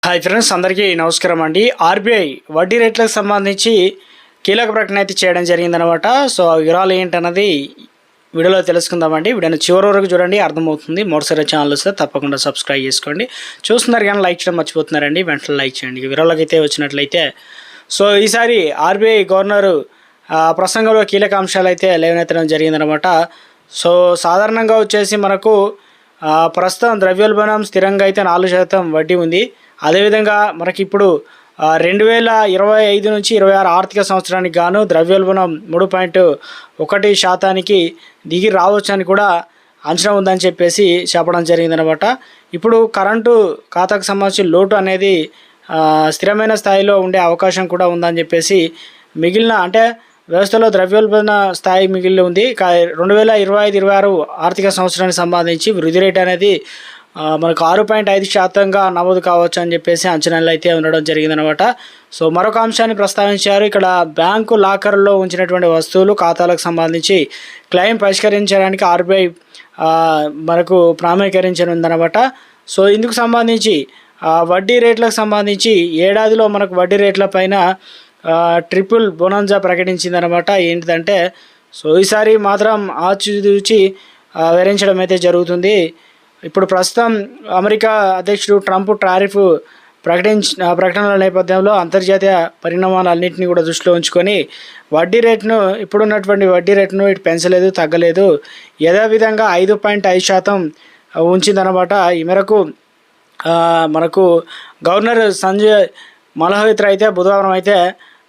Hi friends, అందరికీ నమస్కారం అండి. ఆర్బీఐ వడ్డీ రేట్లకు సంబంధించి కీలక ప్రకటన అయితే చేయడం జరిగిందనమాట. సో ఆ వివరాలు ఏంటన్నది వీడియోలో తెలుసుకుందామండి. వీడియోని చివరి వరకు చూడండి, అర్థమవుతుంది. మరోసారి ఛానల్ వస్తే తప్పకుండా సబ్స్క్రైబ్ చేసుకోండి. చూస్తున్నారు కానీ లైక్ చేయడం మర్చిపోతున్నారండి, వెంటనే లైక్ చేయండి. వివరాలకు అయితే వచ్చినట్లయితే సో ఈసారి ఆర్బీఐ గవర్నరు ప్రసంగంలో కీలక అంశాలు అయితే లేవనెత్తడం జరిగిందనమాట. సో సాధారణంగా వచ్చేసి మనకు ప్రస్తుతం ద్రవ్యోల్బణం స్థిరంగా అయితే 4% వడ్డీ ఉంది. అదేవిధంగా మనకి ఇప్పుడు 2025 నుంచి 26 ఆర్థిక సంవత్సరానికి గాను ద్రవ్యోల్బణం 3.1% దిగి రావచ్చు అని కూడా అంచనా ఉందని చెప్పేసి చెప్పడం జరిగిందనమాట. ఇప్పుడు కరెంటు ఖాతాకు సంబంధించి లోటు అనేది స్థిరమైన స్థాయిలో ఉండే అవకాశం కూడా ఉందని చెప్పేసి మిగిలిన అంటే వ్యవస్థలో ద్రవ్యోల్బణ స్థాయి మిగిలి ఉంది. 2025-26 ఆర్థిక సంవత్సరానికి సంబంధించి వృద్ధి రేటు అనేది మనకు 6.5%గా నమోదు కావచ్చు అని చెప్పేసి అంచనాలు అయితే ఉండడం జరిగిందనమాట. సో మరొక అంశాన్ని ప్రస్తావించారు. ఇక్కడ బ్యాంకు లాకర్లో ఉంచినటువంటి వస్తువులు ఖాతాలకు సంబంధించి క్లెయిమ్ పరిష్కరించడానికి ఆర్బీఐ మనకు ప్రామాణీకరించనుందనమాట. సో ఇందుకు సంబంధించి వడ్డీ రేట్లకు సంబంధించి ఏడాదిలో మనకు వడ్డీ రేట్ల పైన ట్రిపుల్ బోనన్జా ప్రకటించిందనమాట. ఏంటిదంటే సో ఈసారి మాత్రం ఆచితూచి వివరించడం అయితే జరుగుతుంది. ఇప్పుడు ప్రస్తుతం అమెరికా అధ్యక్షుడు ట్రంప్ టారిఫ్ ప్రకటనల నేపథ్యంలో అంతర్జాతీయ పరిణామాలన్నింటినీ కూడా దృష్టిలో ఉంచుకొని వడ్డీ రేటును ఇప్పుడున్నటువంటి వడ్డీ రేటును ఇటు పెంచలేదు, తగ్గలేదు, యథావిధంగా 5.5% ఉంచిందనమాట. ఈ మేరకు మనకు గవర్నర్ సంజయ్ మల్హోత్రా అయితే బుధవారం అయితే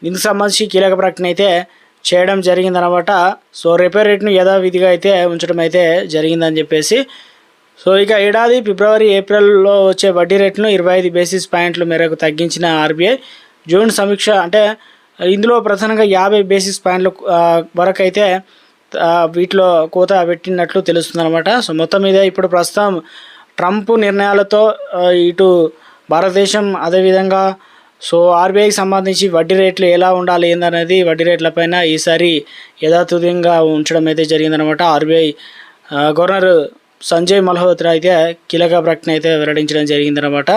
ఇందుకు సంబంధించి కీలక ప్రకటన అయితే చేయడం జరిగిందనమాట. సో రెపో రేట్ను యథావిధిగా అయితే ఉంచడం అయితే జరిగిందని చెప్పేసి సో ఇక ఏడాది ఫిబ్రవరి ఏప్రిల్లో వచ్చే వడ్డీ రేటును 25 బేసిస్ పాయింట్ల మేరకు తగ్గించిన ఆర్బీఐ జూన్ సమీక్ష అంటే ఇందులో ప్రధానంగా 50 బేసిస్ పాయింట్ల వరకు అయితే వీటిలో కోత పెట్టినట్లు తెలుస్తుందన్నమాట. సో మొత్తం మీద ఇప్పుడు ప్రస్తుతం ట్రంప్ నిర్ణయాలతో ఇటు భారతదేశం అదేవిధంగా సో ఆర్బీఐకి సంబంధించి వడ్డీ రేట్లు ఎలా ఉండాలి ఏందనేది వడ్డీ రేట్లపైన ఈసారి యథాతథంగా ఉంచడం అయితే జరిగిందనమాట. ఆర్బీఐ గవర్నర్ సంజయ్ మల్హోత్రా అయితే కీలక ప్రకటన అయితే వెల్లడించడం జరిగిందనమాట.